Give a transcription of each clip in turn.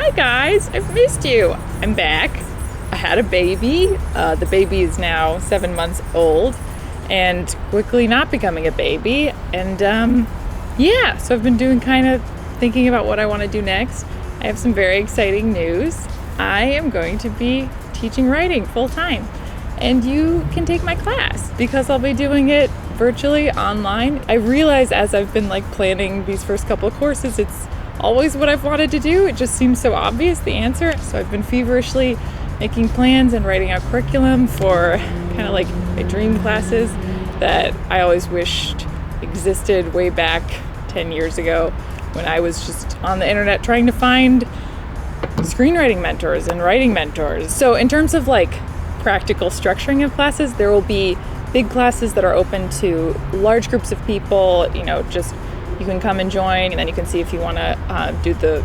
Hi guys, I've missed you. I'm back. I had a baby. The baby is now 7 months old and quickly not becoming a baby. And so I've been doing kind of thinking about what I want to do next. I have some very exciting news. I am going to be teaching writing full time. And you can take my class because I'll be doing it virtually online. I realize as I've been planning these first couple of courses, it's always what I've wanted to do. It just seems so obvious, the answer. So I've been feverishly making plans and writing out curriculum for kind of my dream classes that I always wished existed way back 10 years ago when I was just on the internet trying to find screenwriting mentors and writing mentors. So in terms of practical structuring of classes, there will be big classes that are open to large groups of people. You can come and join, and then you can see if you want to do the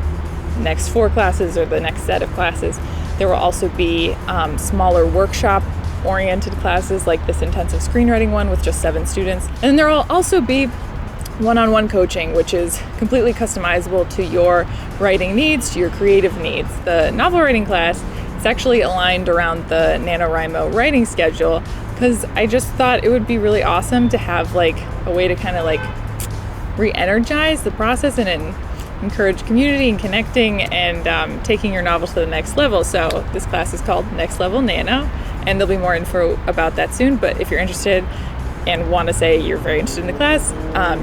next 4 classes or the next set of classes. There will also be smaller workshop-oriented classes like this intensive screenwriting one with just 7 students. And there will also be one-on-one coaching, which is completely customizable to your writing needs, to your creative needs. The novel writing class is actually aligned around the NaNoWriMo writing schedule because I just thought it would be really awesome to have a way to kind of re-energize the process and encourage community and connecting and taking your novel to the next level. So this class is called Next Level Nano, and there'll be more info about that soon. But if you're interested and want to say you're very interested in the class,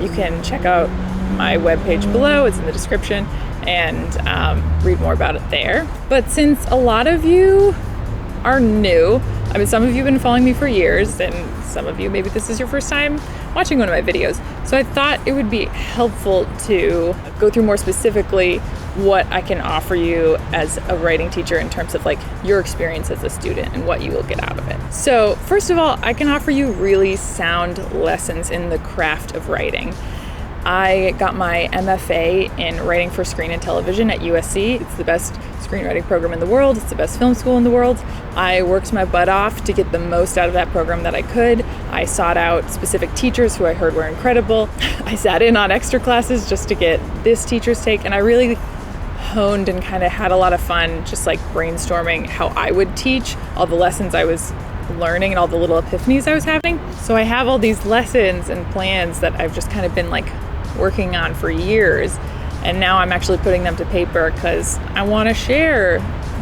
you can check out my webpage below. It's in the description, and read more about it there. But since a lot of you are new, some of you have been following me for years, and some of you, maybe this is your first time watching one of my videos. So I thought it would be helpful to go through more specifically what I can offer you as a writing teacher in terms of your experience as a student and what you will get out of it. So first of all, I can offer you really sound lessons in the craft of writing. I got my MFA in writing for screen and television at USC. It's the best screenwriting program in the world. It's the best film school in the world. I worked my butt off to get the most out of that program that I could. I sought out specific teachers who I heard were incredible. I sat in on extra classes just to get this teacher's take, and I really honed and kind of had a lot of fun just brainstorming how I would teach all the lessons I was learning and all the little epiphanies I was having. So I have all these lessons and plans that I've just kind of been working on for years, and now I'm actually putting them to paper because I want to share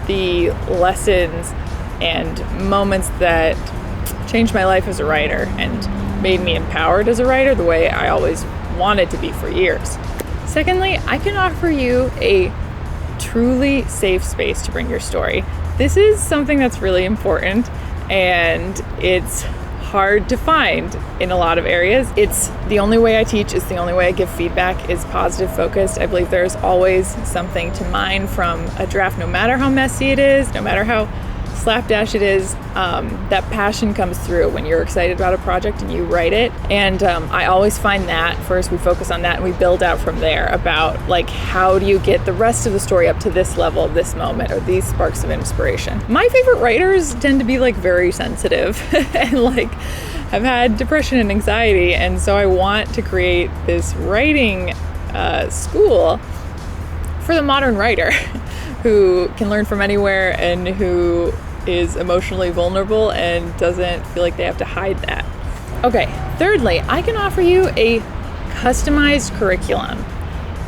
the lessons and moments that changed my life as a writer and made me empowered as a writer the way I always wanted to be for years. Secondly, I can offer you a truly safe space to bring your story. This is something that's really important, and it's hard to find in a lot of areas. It's the only way I teach, it's the only way I give feedback, is positive focused. I believe there's always something to mine from a draft, no matter how messy it is, no matter how slapdash it is. That passion comes through when you're excited about a project and you write it. And I always find that first we focus on that and we build out from there about how do you get the rest of the story up to this level, this moment, or these sparks of inspiration. My favorite writers tend to be very sensitive and have had depression and anxiety. And so I want to create this writing school for the modern writer who can learn from anywhere and who is emotionally vulnerable and doesn't feel like they have to hide that. Okay, thirdly, I can offer you a customized curriculum.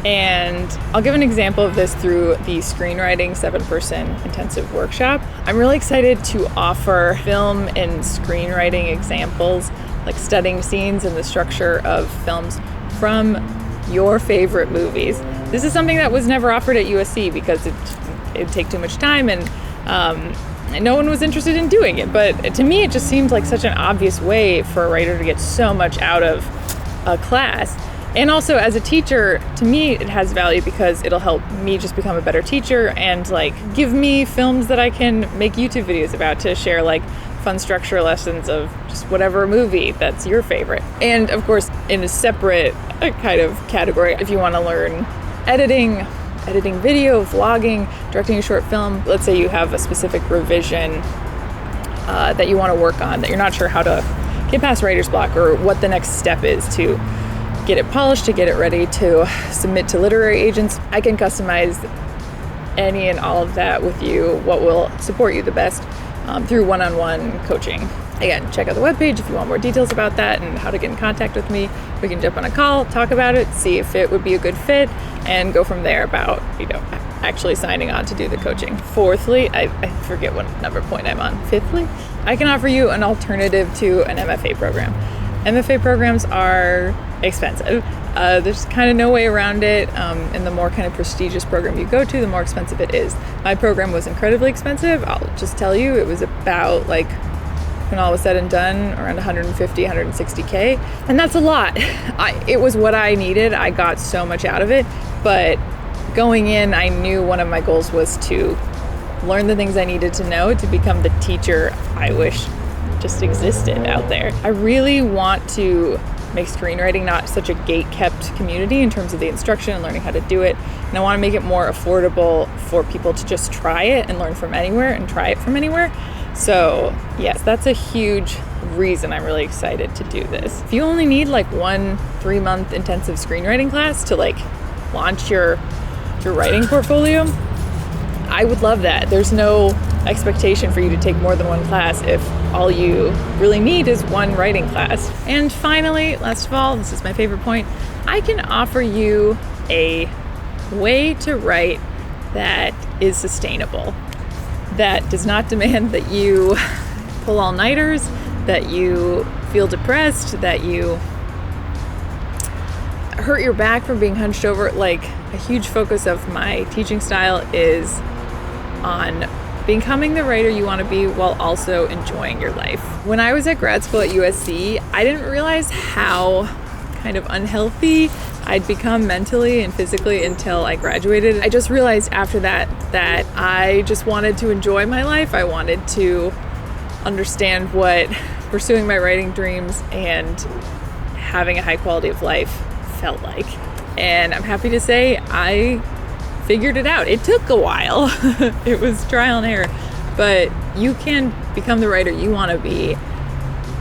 And I'll give an example of this through the screenwriting 7-person intensive workshop. I'm really excited to offer film and screenwriting examples, studying scenes and the structure of films from your favorite movies. This is something that was never offered at USC because it'd take too much time and no one was interested in doing it. But to me, it just seemed like such an obvious way for a writer to get so much out of a class. And also as a teacher, to me, it has value because it'll help me just become a better teacher and give me films that I can make YouTube videos about to share fun structure lessons of just whatever movie that's your favorite. And of course, in a separate kind of category, if you want to learn editing video, vlogging, directing a short film. Let's say you have a specific revision that you want to work on that you're not sure how to get past writer's block or what the next step is to get it polished, to get it ready to submit to literary agents. I can customize any and all of that with you, what will support you the best through one-on-one coaching. Again, check out the webpage if you want more details about that and how to get in contact with me. We can jump on a call, talk about it, see if it would be a good fit, and go from there about, actually signing on to do the coaching. Fourthly, I forget what number point I'm on. Fifthly, I can offer you an alternative to an MFA program. MFA programs are expensive. There's kind of no way around it. And the more kind of prestigious program you go to, the more expensive it is. My program was incredibly expensive. I'll just tell you, it was about when all was said and done, around 150, 160K. And that's a lot. It was what I needed. I got so much out of it. But going in, I knew one of my goals was to learn the things I needed to know to become the teacher I wish just existed out there. I really want to make screenwriting not such a gate-kept community in terms of the instruction and learning how to do it. And I want to make it more affordable for people to just try it and learn from anywhere and try it from anywhere. So yes, that's a huge reason I'm really excited to do this. If you only need 1 3-month intensive screenwriting class to launch your writing portfolio, I would love that. There's no expectation for you to take more than one class if all you really need is one writing class. And finally, last of all, this is my favorite point, I can offer you a way to write that is sustainable, that does not demand that you pull all-nighters, that you feel depressed, that you hurt your back from being hunched over. A huge focus of my teaching style is on becoming the writer you want to be while also enjoying your life. When I was at grad school at USC, I didn't realize how kind of unhealthy I'd become mentally and physically until I graduated. I just realized after that I just wanted to enjoy my life. I wanted to understand what pursuing my writing dreams and having a high quality of life felt like. And I'm happy to say I figured it out. It took a while. It was trial and error, but you can become the writer you want to be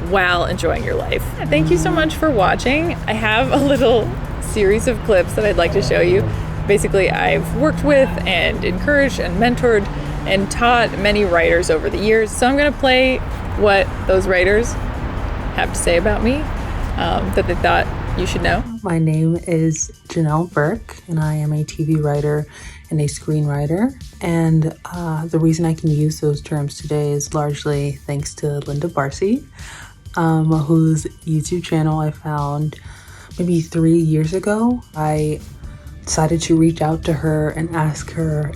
while enjoying your life. Thank you so much for watching. I have a little series of clips that I'd like to show you. Basically, I've worked with and encouraged and mentored and taught many writers over the years. So I'm going to play what those writers have to say about me that they thought you should know. My name is Janelle Burke, and I am a TV writer and a screenwriter. And the reason I can use those terms today is largely thanks to Linda Barcy, whose YouTube channel I found maybe 3 years ago. I decided to reach out to her and ask her,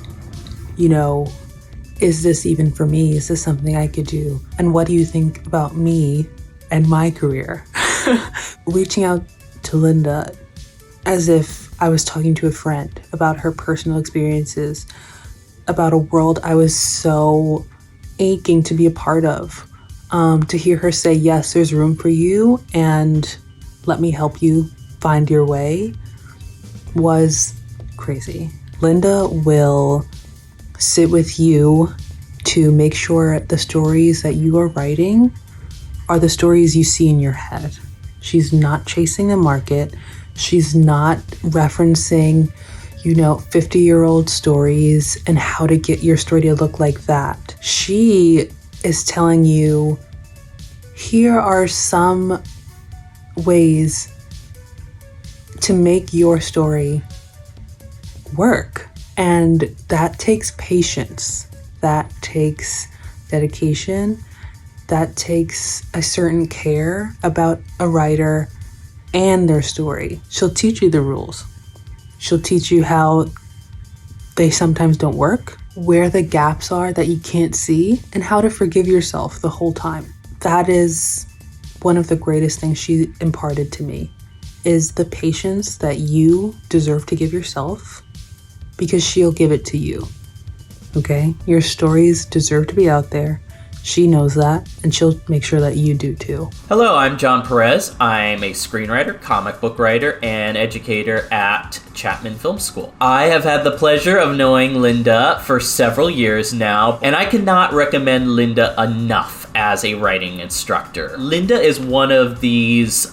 is this even for me? Is this something I could do? And what do you think about me and my career? Reaching out to Linda as if I was talking to a friend about her personal experiences, about a world I was so aching to be a part of. To hear her say, yes, there's room for you and let me help you find your way was crazy. Linda will sit with you to make sure the stories that you are writing are the stories you see in your head. She's not chasing the market. She's not referencing, 50-year-old stories and how to get your story to look like that. She is telling you, here are some ways to make your story work. And that takes patience. That takes dedication. That takes a certain care about a writer and their story. She'll teach you the rules. She'll teach you how they sometimes don't work, where the gaps are that you can't see, and how to forgive yourself the whole time. That is one of the greatest things she imparted to me, is the patience that you deserve to give yourself, because she'll give it to you. Okay? Your stories deserve to be out there. She knows that, and she'll make sure that you do too. Hello, I'm John Perez. I'm a screenwriter, comic book writer, and educator at Chapman Film School. I have had the pleasure of knowing Linda for several years now, and I cannot recommend Linda enough as a writing instructor. Linda is one of these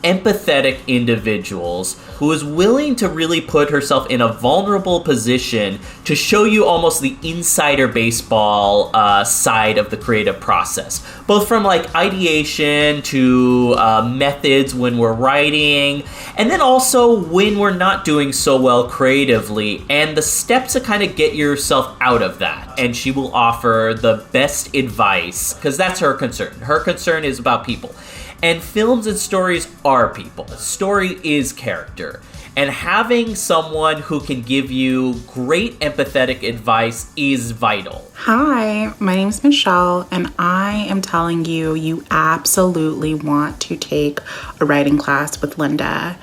empathetic individuals who is willing to really put herself in a vulnerable position to show you almost the insider baseball side of the creative process, both from like ideation to methods when we're writing, and then also when we're not doing so well creatively, and the steps to kind of get yourself out of that. And she will offer the best advice, because that's her concern. Her concern is about people. And films and stories are people. A story is character. And having someone who can give you great empathetic advice is vital. Hi, my name is Michelle, and I am telling you, you absolutely want to take a writing class with Linda.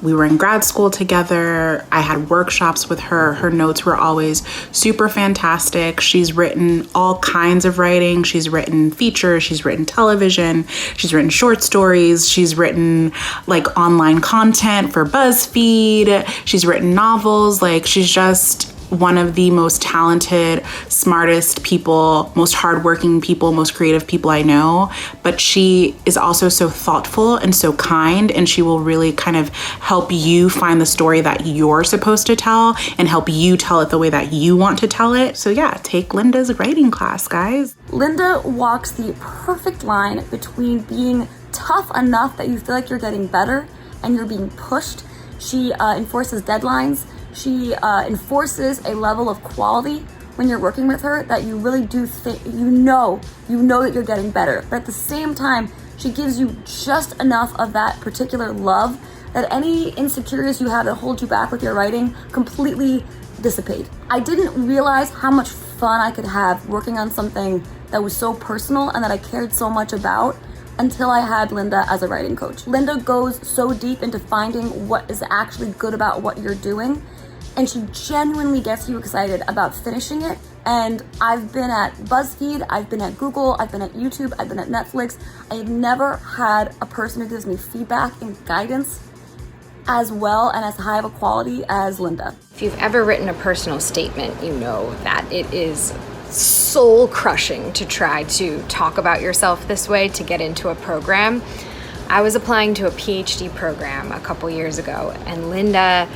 We were in grad school together. I had workshops with her. Her notes were always super fantastic. She's written all kinds of writing. She's written features. She's written television. She's written short stories. She's written like online content for BuzzFeed. She's written novels. Like, she's just one of the most talented, smartest people, most hardworking people, most creative people I know. But she is also so thoughtful and so kind, and she will really kind of help you find the story that you're supposed to tell and help you tell it the way that you want to tell it. So yeah, take Linda's writing class, guys. Linda walks the perfect line between being tough enough that you feel like you're getting better and you're being pushed. She enforces deadlines. She enforces a level of quality when you're working with her that you really do think, you know that you're getting better. But at the same time, she gives you just enough of that particular love that any insecurities you have that hold you back with your writing completely dissipate. I didn't realize how much fun I could have working on something that was so personal and that I cared so much about until I had Linda as a writing coach. Linda goes so deep into finding what is actually good about what you're doing, and she genuinely gets you excited about finishing it. And I've been at BuzzFeed, I've been at Google, I've been at YouTube, I've been at Netflix. I have never had a person who gives me feedback and guidance as well and as high of a quality as Linda. If you've ever written a personal statement, you know that it is soul crushing to try to talk about yourself this way to get into a program. I was applying to a PhD program a couple years ago, and Linda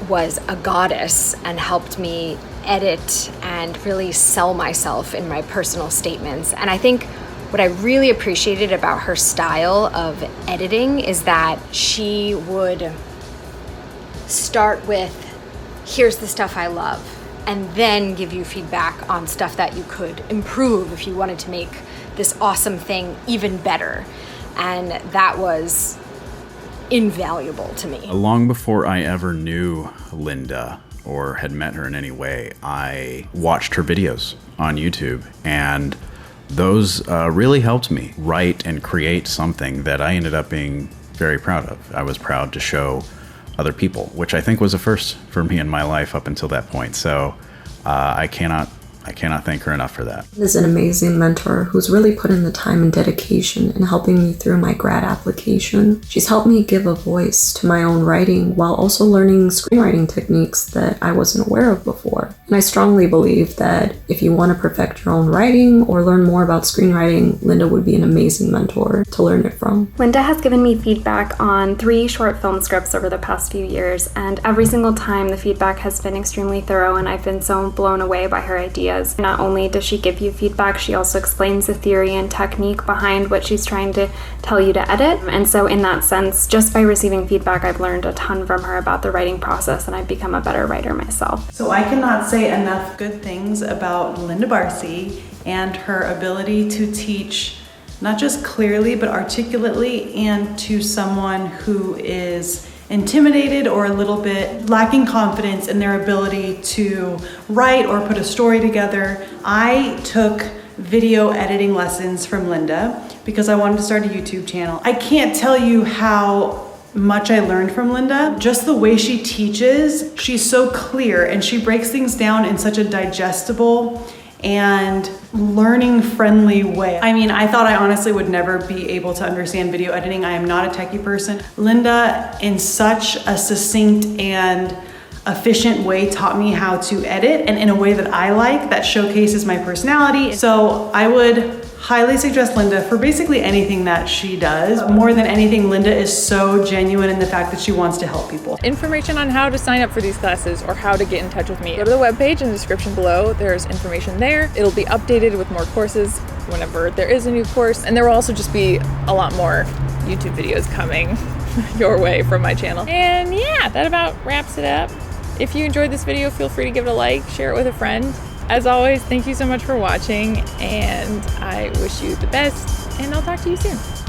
was a goddess and helped me edit and really sell myself in my personal statements. And I think what I really appreciated about her style of editing is that she would start with, here's the stuff I love, and then give you feedback on stuff that you could improve if you wanted to make this awesome thing even better. And that was invaluable to me. Long before I ever knew Linda or had met her in any way, I watched her videos on YouTube, and those really helped me write and create something that I ended up being very proud of. I was proud to show other people, which I think was a first for me in my life up until that point. So I cannot thank her enough for that. Is an amazing mentor who's really put in the time and dedication in helping me through my grad application. She's helped me give a voice to my own writing while also learning screenwriting techniques that I wasn't aware of before. And I strongly believe that if you want to perfect your own writing or learn more about screenwriting, Linda would be an amazing mentor to learn it from. Linda has given me feedback on 3 short film scripts over the past few years, and every single time the feedback has been extremely thorough, and I've been so blown away by her ideas. Not only does she give you feedback, she also explains the theory and technique behind what she's trying to tell you to edit. And so in that sense, just by receiving feedback, I've learned a ton from her about the writing process, and I've become a better writer myself. So I cannot say enough good things about Linda Barcy and her ability to teach not just clearly but articulately, and to someone who is intimidated or a little bit lacking confidence in their ability to write or put a story together. I took video editing lessons from Linda because I wanted to start a YouTube channel. I can't tell you how much I learned from Linda. Just the way she teaches, she's so clear and she breaks things down in such a digestible and learning friendly way. I mean, I thought I honestly would never be able to understand video editing. I am not a techie person. Linda, in such a succinct and efficient way, taught me how to edit, and in a way that I like, that showcases my personality. So I would highly suggest Linda for basically anything that she does. More than anything, Linda is so genuine in the fact that she wants to help people. Information on how to sign up for these classes or how to get in touch with me, go to the webpage in the description below. There's information there. It'll be updated with more courses whenever there is a new course. And there will also just be a lot more YouTube videos coming your way from my channel. And yeah, that about wraps it up. If you enjoyed this video, feel free to give it a like, share it with a friend. As always, thank you so much for watching, and I wish you the best, and I'll talk to you soon.